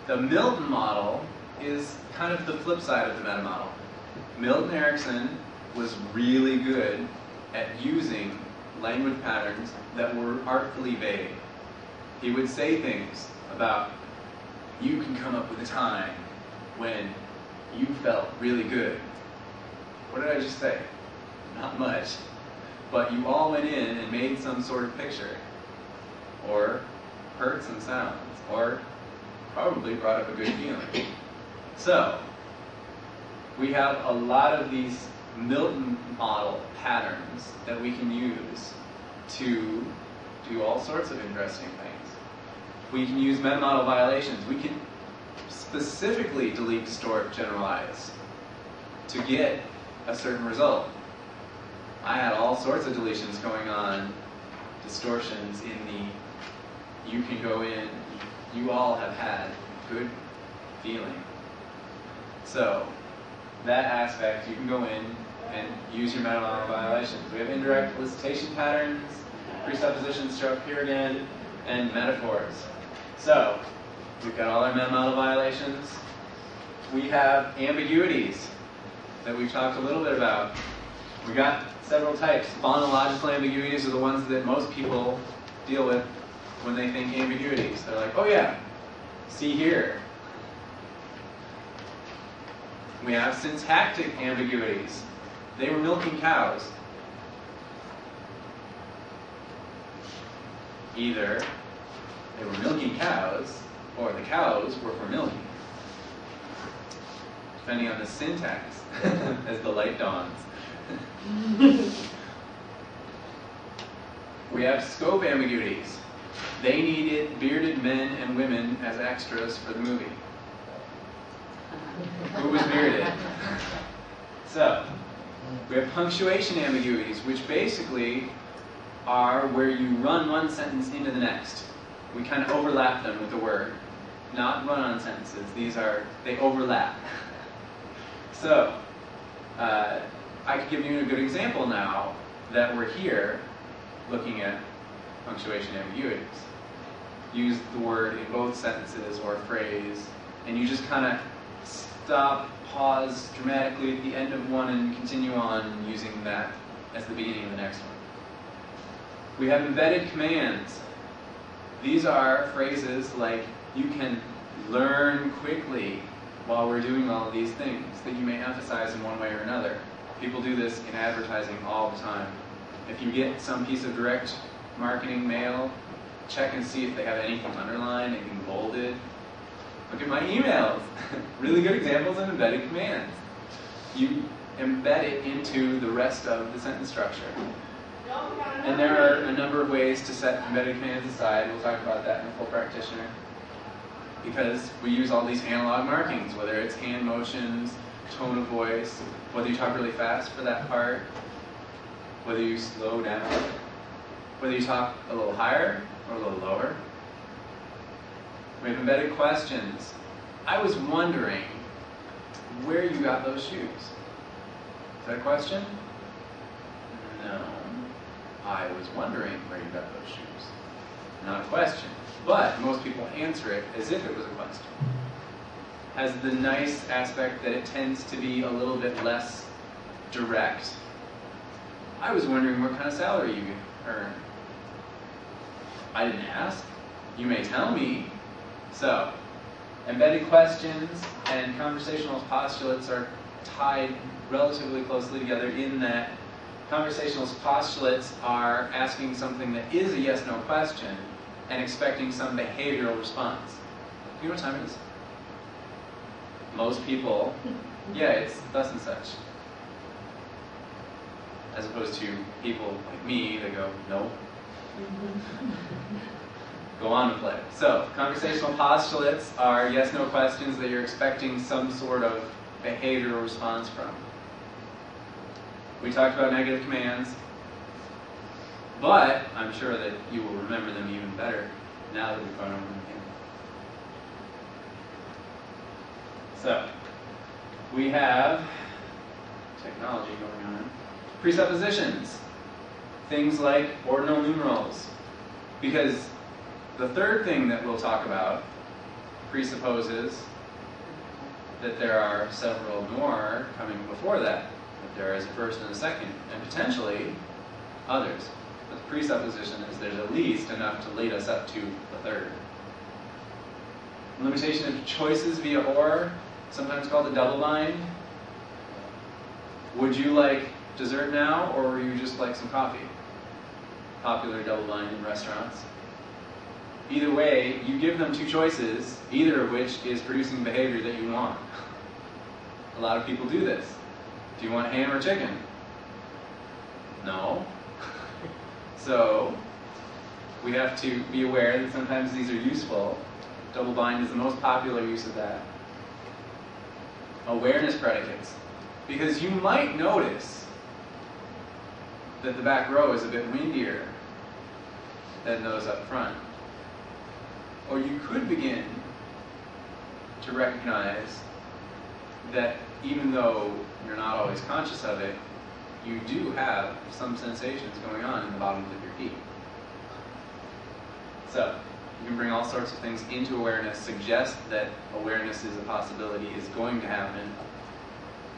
The Milton model is kind of the flip side of the meta model. Milton Erickson was really good at using language patterns that were artfully vague. He would say things about, you can come up with a time when you felt really good. What did I just say? Not much. But you all went in and made some sort of picture, or heard some sounds, or probably brought up a good feeling. So, we have a lot of these Milton model patterns that we can use to do all sorts of interesting things. We can use meta-model violations. We can specifically delete, distort, generalize to get a certain result. I had all sorts of deletions going on, distortions in the, you can go in, you all have had good feeling. So, that aspect, you can go in and use your meta-model violations. We have indirect elicitation patterns, presuppositions show up here again, and metaphors. So, we've got all our meta-model violations. We have ambiguities that we've talked a little bit about. We got several types. Phonological ambiguities are the ones that most people deal with when they think ambiguities. They're like, oh yeah, see here. We have syntactic ambiguities. They were milking cows. Either they were milking cows, or the cows were for milking. Depending on the syntax, as the light dawns. We have scope ambiguities. They needed bearded men and women as extras for the movie. Who was bearded? So, we have punctuation ambiguities, which basically are where you run one sentence into the next. We kind of overlap them with the word. Not run-on sentences. They overlap. So, I could give you a good example now that we're here looking at punctuation ambiguities. Use the word in both sentences or phrase, and you just kind of stop, pause dramatically at the end of one and continue on using that as the beginning of the next one. We have embedded commands. These are phrases like, you can learn quickly while we're doing all of these things that you may emphasize in one way or another. People do this in advertising all the time. If you get some piece of direct marketing mail, check and see if they have anything underlined, anything bolded. Look at my emails. Really good examples of embedded commands. You embed it into the rest of the sentence structure. And there are a number of ways to set embedded commands aside. We'll talk about that in Full Practitioner. Because we use all these analog markings, whether it's hand motions, tone of voice, whether you talk really fast for that part, whether you slow down, whether you talk a little higher or a little lower. We have embedded questions. I was wondering where you got those shoes. Is that a question? No. I was wondering where you got those shoes. Not a question. But most people answer it as if it was a question. Has the nice aspect that it tends to be a little bit less direct. I was wondering what kind of salary you earn. I didn't ask. You may tell me. So, embedded questions and conversational postulates are tied relatively closely together in that conversational postulates are asking something that is a yes-no question and expecting some behavioral response. Do you know what time it is? Most people, yeah, it's thus and such. As opposed to people like me that go, no. Go on to play. So, conversational postulates are yes-no questions that you're expecting some sort of behavioral response from. We talked about negative commands, but I'm sure that you will remember them even better now that we've gone over them again. So, we have technology going on. Presuppositions. Things like ordinal numerals. Because the third thing that we'll talk about, presupposes that there are several more coming before that there is a first and a second, and potentially others. But the presupposition is there's at least enough to lead us up to the third. Limitation of choices via or, sometimes called a double bind. Would you like dessert now, or would you just like some coffee? Popular double bind in restaurants. Either way, you give them two choices, either of which is producing behavior that you want. A lot of people do this. Do you want ham or chicken? No. So, we have to be aware that sometimes these are useful. Double bind is the most popular use of that. Awareness predicates. Because you might notice that the back row is a bit windier than those up front. Or you could begin to recognize that even though you're not always conscious of it, you do have some sensations going on in the bottoms of your feet. So, you can bring all sorts of things into awareness, suggest that awareness is a possibility, is going to happen.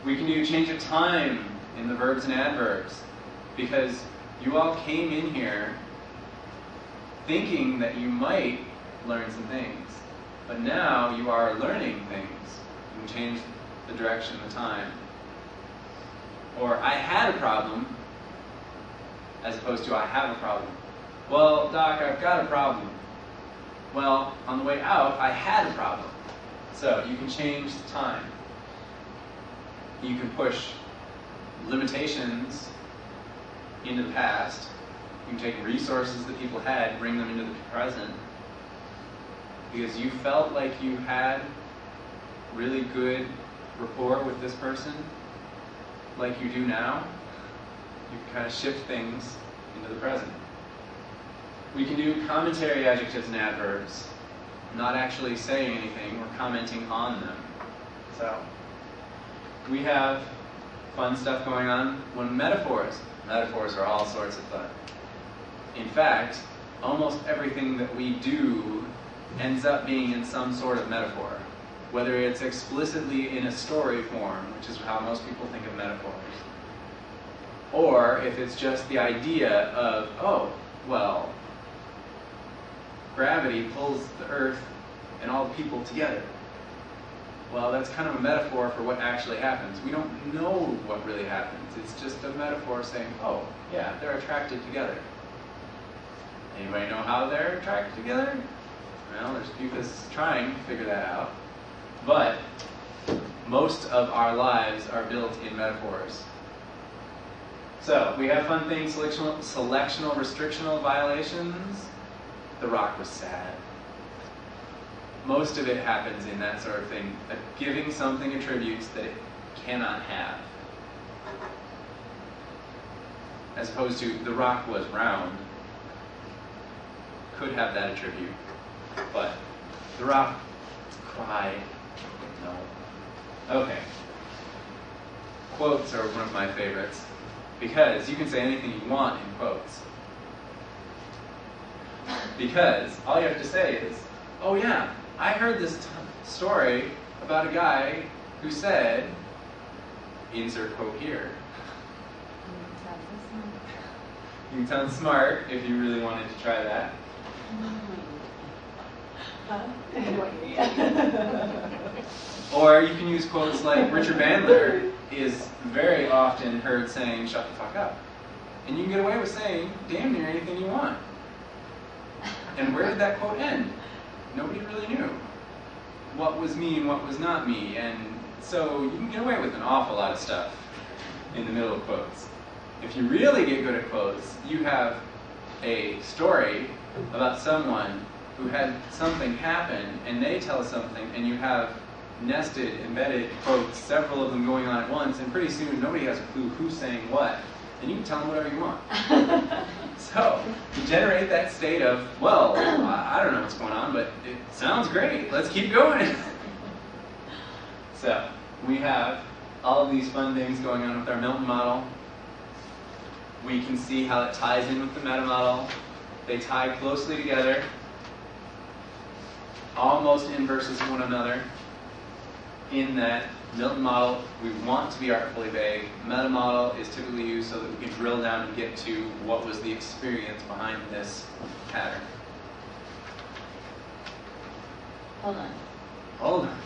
We can do change of time in the verbs and adverbs, because you all came in here thinking that you might learn some things, but now you are learning things. You can change the direction, the time. Or, I had a problem, as opposed to I have a problem. Well, Doc, I've got a problem. Well, on the way out, I had a problem. So, you can change the time. You can push limitations into the past. You can take resources that people had, bring them into the present. Because you felt like you had really good rapport with this person, like you do now, you can kind of shift things into the present. We can do commentary adjectives and adverbs, not actually saying anything, we're commenting on them. So, we have fun stuff going on when metaphors are all sorts of fun. In fact, almost everything that we do ends up being in some sort of metaphor. Whether it's explicitly in a story form, which is how most people think of metaphors, or if it's just the idea of, oh, well, gravity pulls the earth and all the people together. Well, that's kind of a metaphor for what actually happens. We don't know what really happens. It's just a metaphor saying, oh, yeah, they're attracted together. Anybody know how they're attracted together? Well, there's people trying to figure that out. But most of our lives are built in metaphors. So, we have fun things, selectional, restrictional violations. The rock was sad. Most of it happens in that sort of thing. Giving something attributes that it cannot have. As opposed to, the rock was round. Could have that attribute. But, the rock cried. No. Okay. Quotes are one of my favorites, because you can say anything you want in quotes. Because all you have to say is, oh yeah, I heard this story about a guy who said, insert quote here. You can sound smart if you really wanted to try that. Or you can use quotes like Richard Bandler is very often heard saying, shut the fuck up. And you can get away with saying damn near anything you want. And where did that quote end? Nobody really knew what was me and what was not me. And so you can get away with an awful lot of stuff in the middle of quotes. If you really get good at quotes, you have a story about someone who had something happen, and they tell something, and you have nested, embedded quotes, several of them going on at once, and pretty soon nobody has a clue who's saying what, and you can tell them whatever you want. So, you generate that state of, well, I don't know what's going on, but it sounds great, let's keep going. So, we have all of these fun things going on with our Milton model. We can see how it ties in with the meta model. They tie closely together. almost inverses one another in that Milton model, we want to be artfully vague. Meta model is typically used so that we can drill down and get to what was the experience behind this pattern. Hold on. Hold on.